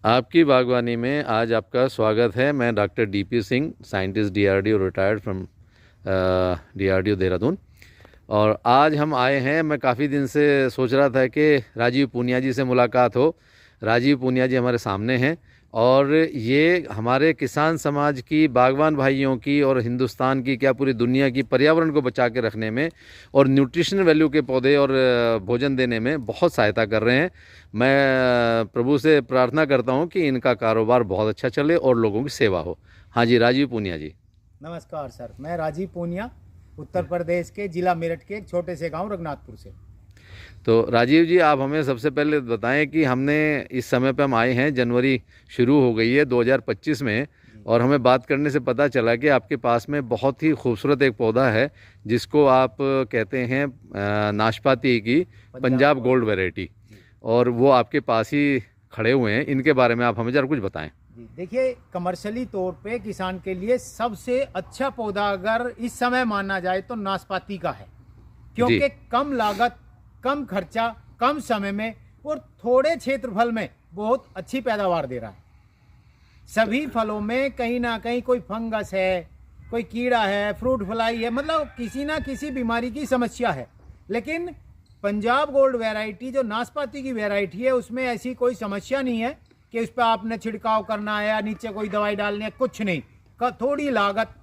आपकी बागवानी में आज आपका स्वागत है। मैं doctor DP Singh, scientist DRDO, retired from DRDO Dehradun. और आज हम आए हैं, मैं काफ़ी दिन से सोच रहा था कि राजीव पूनिया जी से मुलाकात हो। राजीव पूनिया जी हमारे सामने हैं और ये हमारे किसान समाज की, बागवान भाइयों की और हिंदुस्तान की, क्या पूरी दुनिया की पर्यावरण को बचा के रखने में और न्यूट्रिशन वैल्यू के पौधे और भोजन देने में बहुत सहायता कर रहे हैं। मैं प्रभु से प्रार्थना करता हूं कि इनका कारोबार बहुत अच्छा चले और लोगों की सेवा हो। हाँ जी, राजीव पूनिया जी। नमस्कार सर, मैं राजीव पूनिया, उत्तर प्रदेश के जिला मेरठ के एक छोटे से गांव रघुनाथपुर से। तो राजीव जी, आप हमें सबसे पहले बताएं कि हमने इस समय पे हम आए हैं, जनवरी शुरू हो गई है 2025 में, और हमें बात करने से पता चला कि आपके पास में बहुत ही खूबसूरत एक पौधा है जिसको आप कहते हैं नाशपाती की पंजाब गोल्ड वैरायटी, और वो आपके पास ही खड़े हुए हैं। इनके बारे में आप हमें जरा कुछ बताएं। जी देखिए, कमर्शियली तौर पे किसान के लिए सबसे अच्छा पौधा अगर इस समय माना जाए तो नाशपाती का है, क्योंकि कम लागत, कम खर्चा, कम समय में और थोड़े क्षेत्रफल में बहुत अच्छी पैदावार दे रहा है। सभी फलों में कहीं ना कहीं कोई फंगस है, कोई कीड़ा है, फ्रूट फ्लाई है, मतलब किसी ना किसी बीमारी की समस्या है। लेकिन पंजाब गोल्ड वैरायटी जो नाशपाती की वैरायटी है, उसमें ऐसी कोई समस्या नहीं है कि उस पर आपने छिड़काव करना है या नीचे कोई दवाई डालनी है, कुछ नहीं। थोड़ी लागत,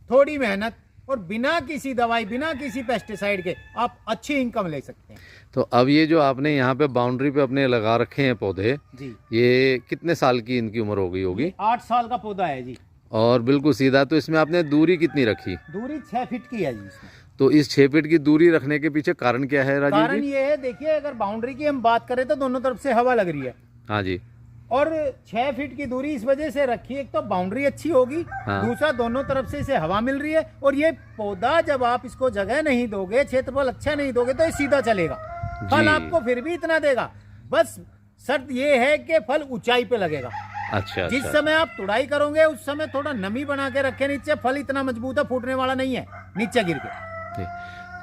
थोड़ी मेहनत और बिना किसी दवाई, बिना किसी पेस्टिसाइड के आप अच्छी इनकम ले सकते हैं। तो अब ये जो आपने यहाँ पे बाउंड्री पे अपने लगा रखे हैं पौधे जी, ये कितने साल की इनकी उम्र हो गई होगी? 8 साल का पौधा है जी। और बिल्कुल सीधा। तो इसमें आपने दूरी कितनी रखी? दूरी 6 फीट की है जी इसमें। तो इस 6 फीट की दूरी रखने के पीछे कारण क्या है राजीव जी? कारण ये है, देखिए, अगर बाउंड्री की हम बात करें तो दोनों तरफ से हवा लग रही है। हाँ जी। और 6 फीट की दूरी इस वजह से रखी, एक तो बाउंड्री अच्छी होगी, हाँ। दूसरा दोनों तरफ से इसे हवा मिल रही है। और ये पौधा जब आप इसको जगह नहीं दोगे, क्षेत्रफल अच्छा नहीं दोगे, तो ये सीधा चलेगा। फल आपको फिर भी इतना देगा, बस शर्त ये है कि फल ऊंचाई पे लगेगा। अच्छा। जिस समय आप तुड़ाई करोगे उस समय थोड़ा नमी बना के रखे नीचे, फल इतना मजबूत है, फूटने वाला नहीं है नीचे गिर के।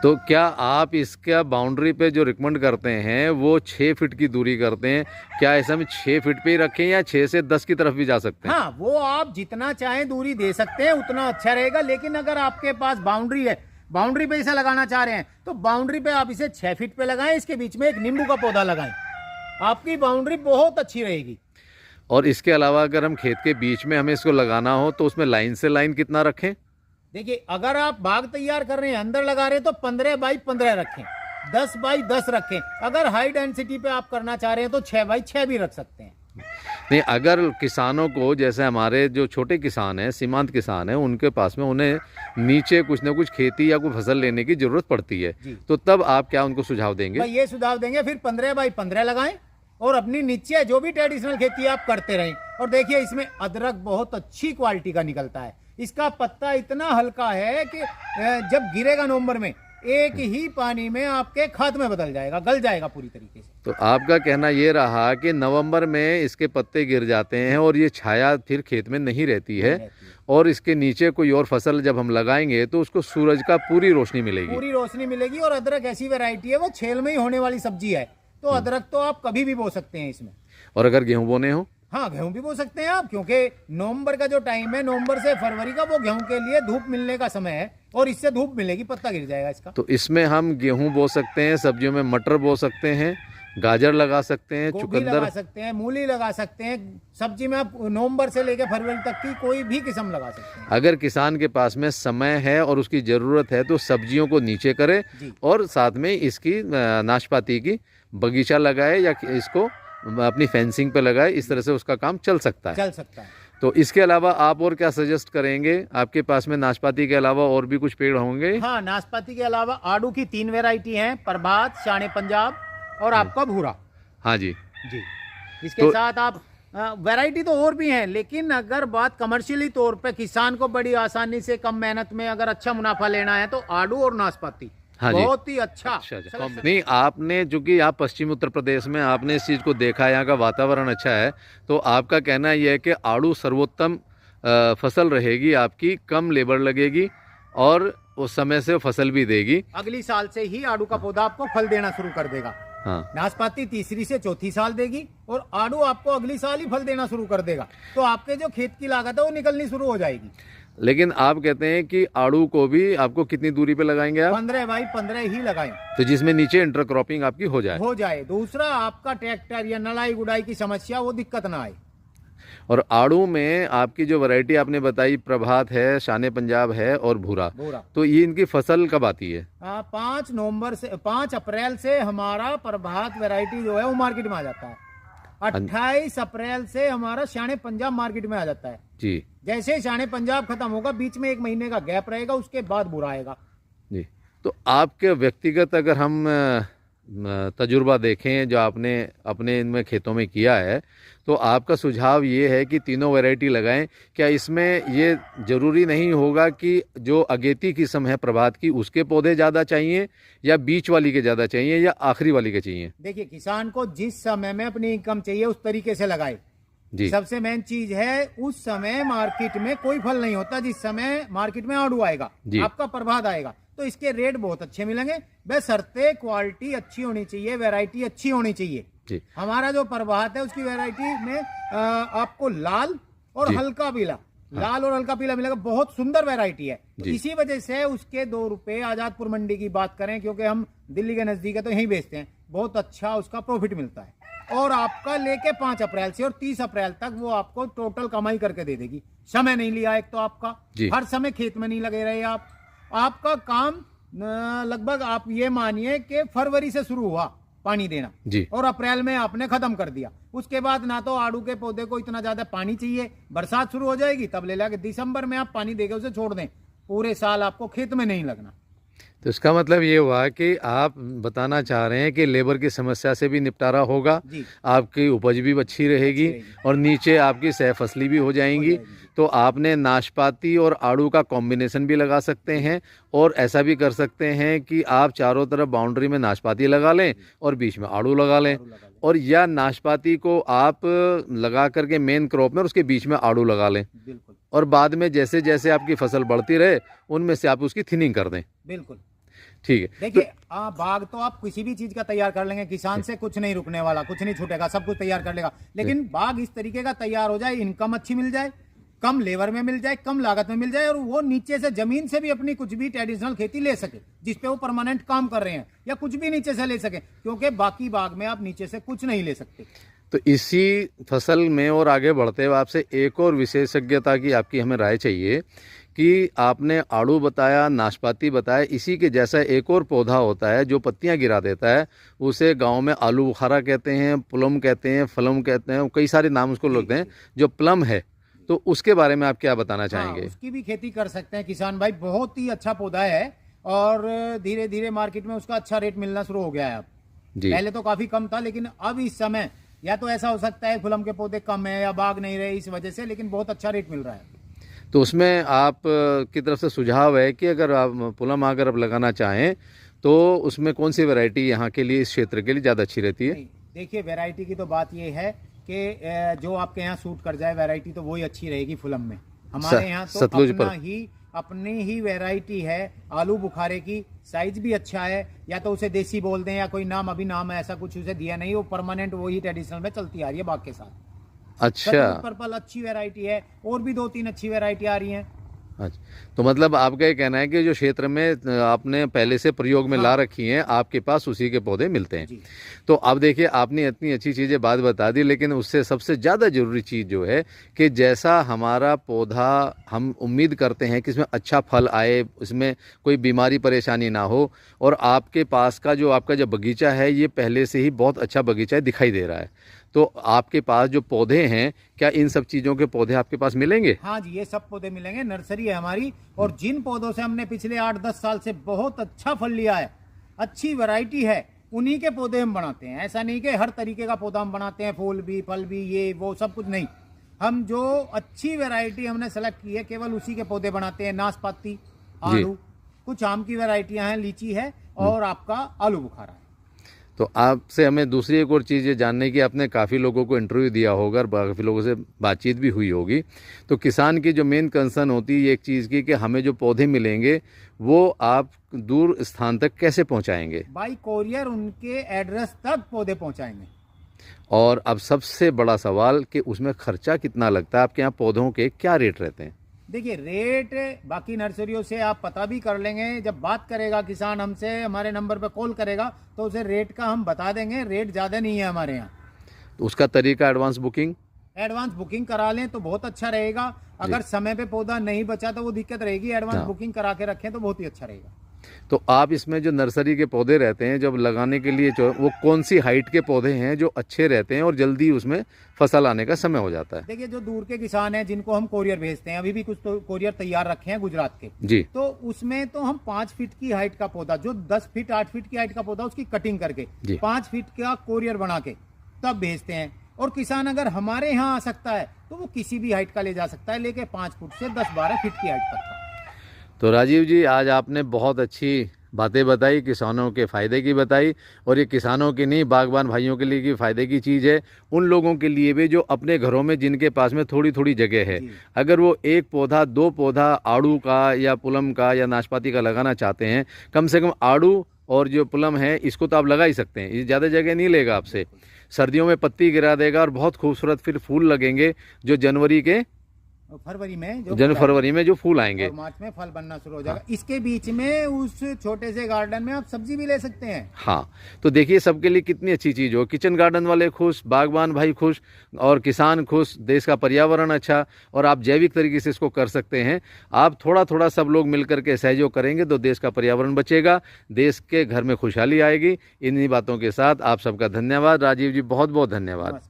तो क्या आप इसका बाउंड्री पे जो रिकमेंड करते हैं वो 6 फीट की दूरी करते हैं? क्या ऐसा में 6 फीट पे ही रखें या 6 से 10 की तरफ भी जा सकते हैं? हाँ, वो आप जितना चाहें दूरी दे सकते हैं, उतना अच्छा रहेगा। लेकिन अगर आपके पास बाउंड्री है, बाउंड्री पे इसे लगाना चाह रहे हैं, तो बाउंड्री पे आप इसे 6 फीट पे लगाएं, इसके बीच में एक नींबू का पौधा लगाएं, आपकी बाउंड्री बहुत अच्छी रहेगी। और इसके अलावा अगर हम खेत के बीच में हमें इसको लगाना हो तो उसमें लाइन से लाइन कितना रखें? देखिए, अगर आप बाग तैयार कर रहे हैं, अंदर लगा रहे हैं, तो 15 बाई 15 रखें, 10 बाई 10 रखें। अगर हाई डेंसिटी पे आप करना चाह रहे हैं तो 6 बाई 6 भी रख सकते हैं। नहीं, अगर किसानों को, जैसे हमारे जो छोटे किसान हैं, सीमांत किसान हैं, उनके पास में उन्हें नीचे कुछ ना कुछ खेती या कोई फसल लेने की जरूरत पड़ती है, तो तब आप क्या उनको सुझाव देंगे? ये सुझाव देंगे, फिर 15 बाई 15 लगाएं और अपनी नीचे जो भी ट्रेडिशनल खेती आप करते रहें। और देखिए, इसमें अदरक बहुत अच्छी क्वालिटी का निकलता है। इसका पत्ता इतना हल्का है कि जब गिरेगा नवंबर में, एक ही पानी में आपके खाद में बदल जाएगा, गल जाएगा पूरी तरीके से। तो आपका कहना ये रहा कि नवंबर में इसके पत्ते गिर जाते हैं और ये छाया फिर खेत में नहीं रहती है, और इसके नीचे कोई और फसल जब हम लगाएंगे तो उसको सूरज का पूरी रोशनी मिलेगी। पूरी रोशनी मिलेगी। और अदरक ऐसी वैरायटी है, वो छेल में ही होने वाली सब्जी है, तो अदरक तो आप कभी भी बो सकते हैं इसमें। और अगर गेहूं बोने हो? हाँ, गेहूं भी बो सकते हैं आप, क्योंकि नवंबर का जो टाइम है, नवंबर से फरवरी का, वो गेहूं के लिए धूप मिलने का समय है, और इससे धूप मिलेगी, पत्ता गिर जाएगा इसका। तो इसमें हम गेहूं बो सकते हैं, सब्जियों में मटर बो सकते हैं, गाजर लगा सकते हैं, चुकंदर लगा सकते हैं, मूली लगा सकते हैं। सब्जी में आप नवंबर से लेकर फरवरी तक की कोई भी किस्म लगा सकते हैं। अगर किसान के पास में समय है और उसकी ज़रूरत है तो सब्जियों को नीचे करे और साथ में इसकी नाशपाती की बगीचा लगाए या इसको अपनी फेंसिंग पे लगाए। इस तरह से उसका काम चल सकता है। तो इसके अलावा आप और क्या सजेस्ट करेंगे? आपके पास में नाशपाती के अलावा और भी कुछ पेड़ होंगे? हाँ, नाशपाती के अलावा आड़ू की 3 वैरायटी हैं, प्रभात, शाने पंजाब और आपका भूरा। हाँ जी जी। इसके साथ आप वैरायटी तो और भी हैं, लेकिन अगर बात कमर्शियली तौर पे किसान को बड़ी आसानी से कम मेहनत में अगर अच्छा मुनाफा लेना है, तो आड़ू और नाशपाती बहुत ही अच्छा। नहीं, आपने चूंकि आप पश्चिम उत्तर प्रदेश में आपने इस चीज़ को देखा, यहाँ का वातावरण अच्छा है, तो आपका कहना यह है कि आड़ू सर्वोत्तम फसल रहेगी आपकी, कम लेबर लगेगी और उस समय से फसल भी देगी। अगली साल से ही आड़ू का पौधा आपको फल देना शुरू कर देगा। हाँ। नाशपाती तीसरी से चौथी साल देगी और आड़ू आपको अगली साल ही फल देना शुरू कर देगा। तो आपके जो खेत की लागत है वो निकलनी शुरू हो जाएगी। लेकिन आप कहते हैं कि आड़ू को भी आपको कितनी दूरी पे लगाएंगे आप? 15 बाई 15 ही लगाएं, तो जिसमें नीचे इंटरक्रॉपिंग आपकी हो जाए। दूसरा, आपका ट्रैक्टर या नलाई गुड़ाई की समस्या वो दिक्कत ना आए। और आड़ू में आपकी जो वैरायटी आपने बताई, प्रभात है, शान पंजाब है और भूरा, तो ये इनकी फसल कब आती है? 5 अप्रैल से हमारा प्रभात वैरायटी जो है वो मार्केट में आ जाता है। 28 अप्रैल से हमारा शान पंजाब मार्केट में आ जाता है जी। जैसे शान पंजाब खत्म होगा, बीच में 1 महीने का गैप रहेगा, उसके बाद भूरा आएगा जी। तो आपके व्यक्तिगत अगर हम तजुर्बा देखें जो आपने अपने इनमें खेतों में किया है, तो आपका सुझाव ये है कि तीनों वैरायटी लगाएं। क्या इसमें ये ज़रूरी नहीं होगा कि जो अगेती किस्म है प्रभात की उसके पौधे ज़्यादा चाहिए, या बीच वाली के ज़्यादा चाहिए, या आखिरी वाली के चाहिए? देखिए, किसान को जिस समय में अपनी इनकम चाहिए उस तरीके से लगाए जी। सबसे मेन चीज है, उस समय मार्केट में कोई फल नहीं होता जिस समय मार्केट में आड़ू आएगा, आपका प्रभात आएगा, तो इसके रेट बहुत अच्छे मिलेंगे। बशर्ते क्वालिटी अच्छी होनी चाहिए, वैरायटी अच्छी होनी चाहिए जी। हमारा जो प्रभात है उसकी वैरायटी में आपको लाल और हल्का पीला, लाल और हल्का पीला मिलेगा, बहुत सुंदर वैरायटी है। तो इसी वजह से उसके 2 रुपए आजादपुर मंडी की बात करें, क्योंकि हम दिल्ली के नजदीक है तो यहीं बेचते हैं, बहुत अच्छा उसका प्रॉफिट मिलता है। और आपका लेके 5 अप्रैल से और 30 अप्रैल तक वो आपको टोटल कमाई करके दे देगी। समय नहीं लिया एक तो आपका, हर समय खेत में नहीं लगे रहे आप, आपका काम लगभग आप ये मानिए कि फरवरी से शुरू हुआ पानी देना जी, और अप्रैल में आपने खत्म कर दिया। उसके बाद ना तो आड़ू के पौधे को इतना ज्यादा पानी चाहिए, बरसात शुरू हो जाएगी तब ले लाके दिसंबर में आप पानी देके उसे छोड़ दें, पूरे साल आपको खेत में नहीं लगना। तो इसका मतलब ये हुआ कि आप बताना चाह रहे हैं कि लेबर की समस्या से भी निपटारा होगा, आपकी उपज भी अच्छी रहेगी और नीचे आपकी सह फसली भी हो जाएंगी। तो आपने नाशपाती और आड़ू का कॉम्बिनेशन भी लगा सकते हैं, और ऐसा भी कर सकते हैं कि आप चारों तरफ बाउंड्री में नाशपाती लगा लें और बीच में आड़ू लगा लें, और या नाशपाती को आप लगा करके मेन क्रॉप में और उसके बीच में आड़ू लगा लें, और बाद में जैसे जैसे आपकी फसल बढ़ती रहे उनमें से आप उसकी थिनिंग कर दें। बिल्कुल ठीक है। देखिए, बाग तो आप किसी भी चीज का तैयार कर लेंगे, किसान से कुछ नहीं रुकने वाला, कुछ नहीं छूटेगा, सब कुछ तैयार कर लेगा, लेकिन बाग इस तरीके का तैयार हो जाए, इनकम अच्छी मिल जाए, कम लेबर में मिल जाए, कम लागत में मिल जाए, और वो नीचे से जमीन से भी अपनी कुछ भी ट्रेडिशनल खेती ले सके जिसपे वो परमानेंट काम कर रहे हैं, या कुछ भी नीचे से ले सके, क्योंकि बाकी बाग में आप नीचे से कुछ नहीं ले सकते। तो इसी फसल में और आगे बढ़ते हुए आपसे एक और विशेषज्ञता की आपकी हमें राय चाहिए कि आपने आड़ू बताया, नाशपाती बताया, इसी के जैसा एक और पौधा होता है जो पत्तियां गिरा देता है, उसे गांव में आलू बुखारा कहते हैं, प्लम कहते हैं, फलम कहते हैं, कई सारे नाम उसको लगते हैं। जो प्लम है, तो उसके बारे में आप क्या बताना चाहेंगे? उसकी भी खेती कर सकते हैं किसान भाई, बहुत ही अच्छा पौधा है और धीरे धीरे मार्केट में उसका अच्छा रेट मिलना शुरू हो गया है अब। पहले तो काफी कम था, लेकिन अब इस समय या तो ऐसा हो सकता है फुलम के पौधे कम है या बाग नहीं रहे इस वजह से, लेकिन बहुत अच्छा रेट मिल रहा है। तो उसमें आप की तरफ से सुझाव है कि अगर आप पुलम अगर आप लगाना चाहें तो उसमें कौन सी वैरायटी यहाँ के लिए, इस क्षेत्र के लिए ज़्यादा अच्छी रहती है? देखिए, वैरायटी की तो बात ये है कि जो आपके यहाँ सूट कर जाए वैरायटी तो वही अच्छी रहेगी फुलम में। हमारे यहाँ तो अपनी ही वैरायटी है आलू बुखारे की, साइज भी अच्छा है, या तो उसे देसी बोल दें या कोई नाम, अभी नाम ऐसा कुछ उसे दिया नहीं, वो परमानेंट वही ट्रेडिशनल में चलती आ रही है बाग के साथ। अच्छा, पर्पल अच्छी वैरायटी है, और भी 2-3 अच्छी वैरायटी आ रही हैं। अच्छा, तो मतलब आपका ये कहना है कि जो क्षेत्र में आपने पहले से प्रयोग में ला रखी हैं, आपके पास उसी के पौधे मिलते हैं। तो अब देखिए, आपने इतनी अच्छी चीज़ें बात बता दी, लेकिन उससे सबसे ज़्यादा ज़रूरी चीज़ जो है कि जैसा हमारा पौधा हम उम्मीद करते हैं कि इसमें अच्छा फल आए, इसमें कोई बीमारी परेशानी ना हो, और आपके पास का जो आपका जो बगीचा है ये पहले से ही बहुत अच्छा बगीचा दिखाई दे रहा है, तो आपके पास जो पौधे हैं, क्या इन सब चीज़ों के पौधे आपके पास मिलेंगे? हाँ जी, ये सब पौधे मिलेंगे, नर्सरी है हमारी, और जिन पौधों से हमने पिछले 8-10 साल से बहुत अच्छा फल लिया है, अच्छी वैरायटी है, उन्हीं के पौधे हम बनाते हैं। ऐसा नहीं कि हर तरीके का पौधा हम बनाते हैं, फूल भी, फल भी, ये वो सब कुछ नहीं। हम जो अच्छी वैरायटी हमने सेलेक्ट की है केवल उसी के पौधे बनाते हैं। नाशपाती, आलू, कुछ आम की वैरायटियां हैं, लीची है, और आपका आलू बुखारा है। तो आपसे हमें दूसरी एक और चीज़ ये जानने की, आपने काफ़ी लोगों को इंटरव्यू दिया होगा और काफ़ी लोगों से बातचीत भी हुई होगी, तो किसान की जो मेन कंसर्न होती है एक चीज़ की कि हमें जो पौधे मिलेंगे वो आप दूर स्थान तक कैसे पहुंचाएंगे? बाई कोरियर उनके एड्रेस तक पौधे पहुंचाएंगे। और अब सबसे बड़ा सवाल कि उसमें खर्चा कितना लगता है? आपके यहाँ पौधों के क्या रेट रहते हैं? देखिए, रेट बाकी नर्सरियों से आप पता भी कर लेंगे। जब बात करेगा किसान हमसे, हमारे नंबर पे कॉल करेगा तो उसे रेट का हम बता देंगे। रेट ज़्यादा नहीं है हमारे यहाँ। तो उसका तरीका एडवांस बुकिंग करा लें तो बहुत अच्छा रहेगा। अगर समय पे पौधा नहीं बचा तो वो दिक्कत रहेगी। एडवांस बुकिंग करा के रखें तो बहुत ही अच्छा रहेगा। तो आप इसमें जो नर्सरी के पौधे रहते हैं जब लगाने के लिए, जो वो कौन सी हाइट के पौधे हैं जो अच्छे रहते हैं और जल्दी उसमें फसल आने का समय हो जाता है? देखिए, जो दूर के किसान हैं जिनको हम कोरियर भेजते हैं, अभी भी कुछ तो कोरियर तैयार रखे हैं गुजरात के जी, तो उसमें तो हम 5 फीट की हाइट का पौधा, जो 10 फीट 8 फीट की हाइट का पौधा, उसकी कटिंग करके 5 फीट का कोरियर बना के तब भेजते हैं। और किसान अगर हमारे यहाँ आ सकता है तो वो किसी भी हाइट का ले जा सकता है, लेके 5 फुट से 10-12 फीट की हाइट तक का। तो राजीव जी, आज आपने बहुत अच्छी बातें बताई, किसानों के फ़ायदे की बताई, और ये किसानों की नहीं, बागबान भाइयों के लिए की फ़ायदे की चीज़ है। उन लोगों के लिए भी जो अपने घरों में, जिनके पास में थोड़ी थोड़ी जगह है, अगर वो एक पौधा 2 पौधा आड़ू का या पुलम का या नाशपाती का लगाना चाहते हैं, कम से कम आड़ू और जो पुलम है इसको तो आप लगा ही सकते हैं। ये ज़्यादा जगह नहीं लेगा आपसे, सर्दियों में पत्ती गिरा देगा और बहुत खूबसूरत फिर फूल लगेंगे जो फरवरी में जो फूल आएंगे, और मार्च में फल बनना शुरू हो जाएगा। इसके बीच में उस छोटे से गार्डन में आप सब्जी भी ले सकते हैं। हाँ, तो देखिए सबके लिए कितनी अच्छी चीज़ हो। किचन गार्डन वाले खुश, बागबान भाई खुश और किसान खुश, देश का पर्यावरण अच्छा, और आप जैविक तरीके से इसको कर सकते हैं। आप थोड़ा थोड़ा सब लोग मिलकर के सहयोग करेंगे तो देश का पर्यावरण बचेगा, देश के घर में खुशहाली आएगी। इन्हीं बातों के साथ आप सबका धन्यवाद। राजीव जी, बहुत बहुत धन्यवाद।